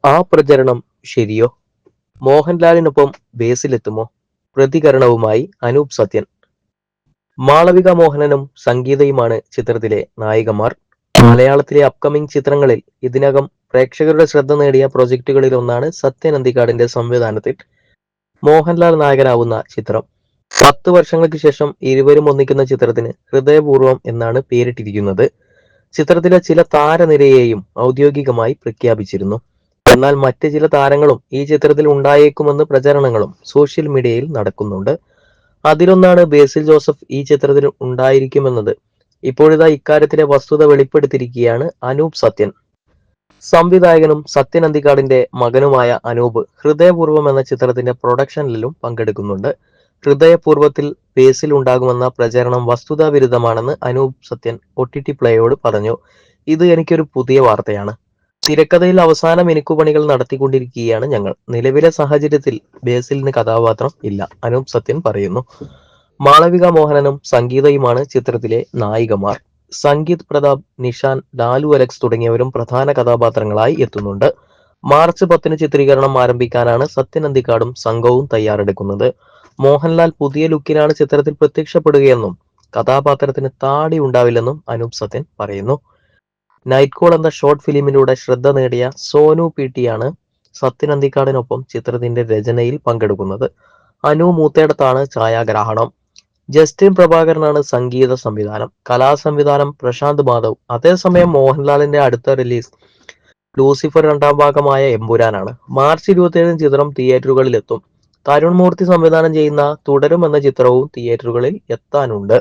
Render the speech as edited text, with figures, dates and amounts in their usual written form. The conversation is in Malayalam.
ആ പ്രചരണം ശരിയോ? മോഹൻലാലിനൊപ്പം ബേസിലെത്തുമോ? പ്രതികരണവുമായി അനൂപ് സത്യൻ. മാളവിക മോഹനനും സംഗീതയുമാണ് ചിത്രത്തിലെ നായികമാർ. മലയാളത്തിലെ അപ്കമിംഗ് ചിത്രങ്ങളിൽ ഇതിനകം പ്രേക്ഷകരുടെ ശ്രദ്ധ നേടിയ പ്രൊജക്ടുകളിലൊന്നാണ് സത്യൻ അന്തിക്കാടിന്റെ സംവിധാനത്തിൽ മോഹൻലാൽ നായകനാവുന്ന ചിത്രം. 10 വർഷങ്ങൾക്ക് ശേഷം ഇരുവരും ഒന്നിക്കുന്ന ചിത്രത്തിന് ഹൃദയപൂർവ്വം എന്നാണ് പേരിട്ടിരിക്കുന്നത്. ചിത്രത്തിലെ ചില താരനിരയെയും ഔദ്യോഗികമായി പ്രഖ്യാപിച്ചിരുന്നു. എന്നാൽ മറ്റ് ചില താരങ്ങളും ഈ ചിത്രത്തിൽ ഉണ്ടായേക്കുമെന്ന് പ്രചരണങ്ങളും സോഷ്യൽ മീഡിയയിൽ നടക്കുന്നുണ്ട്. അതിലൊന്നാണ് ബേസിൽ ജോസഫ് ഈ ചിത്രത്തിൽ ഉണ്ടായിരിക്കുമെന്നത്. ഇപ്പോഴിതാ ഇക്കാര്യത്തിലെ വസ്തുത വെളിപ്പെടുത്തിയിരിക്കുകയാണ് അനൂപ് സത്യൻ. സംവിധായകനും സത്യൻ അന്തിക്കാടിന്റെ മകനുമായ അനൂപ് ഹൃദയപൂർവ്വം എന്ന ചിത്രത്തിന്റെ പ്രൊഡക്ഷനിലും പങ്കെടുക്കുന്നുണ്ട്. ഹൃദയപൂർവ്വത്തിൽ ബേസിൽ ഉണ്ടാകുമെന്ന പ്രചരണം വസ്തുതാവിരുദ്ധമാണെന്ന് അനൂപ് സത്യൻ ഒ.ടി.ടി പ്ലേയോട് പറഞ്ഞു. ഇത് എനിക്കൊരു പുതിയ വാർത്തയാണ്. തിരക്കഥയിൽ അവസാന മിനുക്കുപണികൾ നടത്തിക്കൊണ്ടിരിക്കുകയാണ് ഞങ്ങൾ. നിലവിലെ സാഹചര്യത്തിൽ ബേസിലിന് കഥാപാത്രം ഇല്ല, അനൂപ് സത്യൻ പറയുന്നു. മാളവിക മോഹനനും സംഗീതയുമാണ് ചിത്രത്തിലെ നായികമാർ. സംഗീത് പ്രതാപ്, നിഷാൻ, ലാലു അലക്സ് തുടങ്ങിയവരും പ്രധാന കഥാപാത്രങ്ങളായി എത്തുന്നുണ്ട്. മാർച്ച് 10-ന് ചിത്രീകരണം ആരംഭിക്കാനാണ് സത്യൻ അന്തിക്കാടും സംഘവും തയ്യാറെടുക്കുന്നത്. മോഹൻലാൽ പുതിയ ലുക്കിലാണ് ചിത്രത്തിൽ പ്രത്യക്ഷപ്പെടുകയെന്നും കഥാപാത്രത്തിന് താടി ഉണ്ടാവില്ലെന്നും അനൂപ് സത്യൻ പറയുന്നു. നൈറ്റ് കോൾ എന്ന ഷോർട്ട് ഫിലിമിലൂടെ ശ്രദ്ധ നേടിയ സോനു പി.ടി.യാണ് സത്യൻ അന്തിക്കാടിനൊപ്പം ചിത്രത്തിന്റെ രചനയിൽ പങ്കെടുക്കുന്നത്. അനു മൂത്തേടത്താണ് ഛായാഗ്രാഹണം. ജസ്റ്റിൻ പ്രഭാകരനാണ് സംഗീത സംവിധാനം. കലാസംവിധാനം പ്രശാന്ത് മാധവ്. അതേസമയം മോഹൻലാലിന്റെ അടുത്ത റിലീസ് ലൂസിഫർ രണ്ടാം ഭാഗമായ എമ്പുരാനാണ്. മാർച്ച് 27-ന് ചിത്രം തിയേറ്ററുകളിലെത്തും. തരുൺ മൂർത്തി സംവിധാനം ചെയ്യുന്ന തുടരും എന്ന ചിത്രവും തിയേറ്ററുകളിൽ എത്താനുണ്ട്.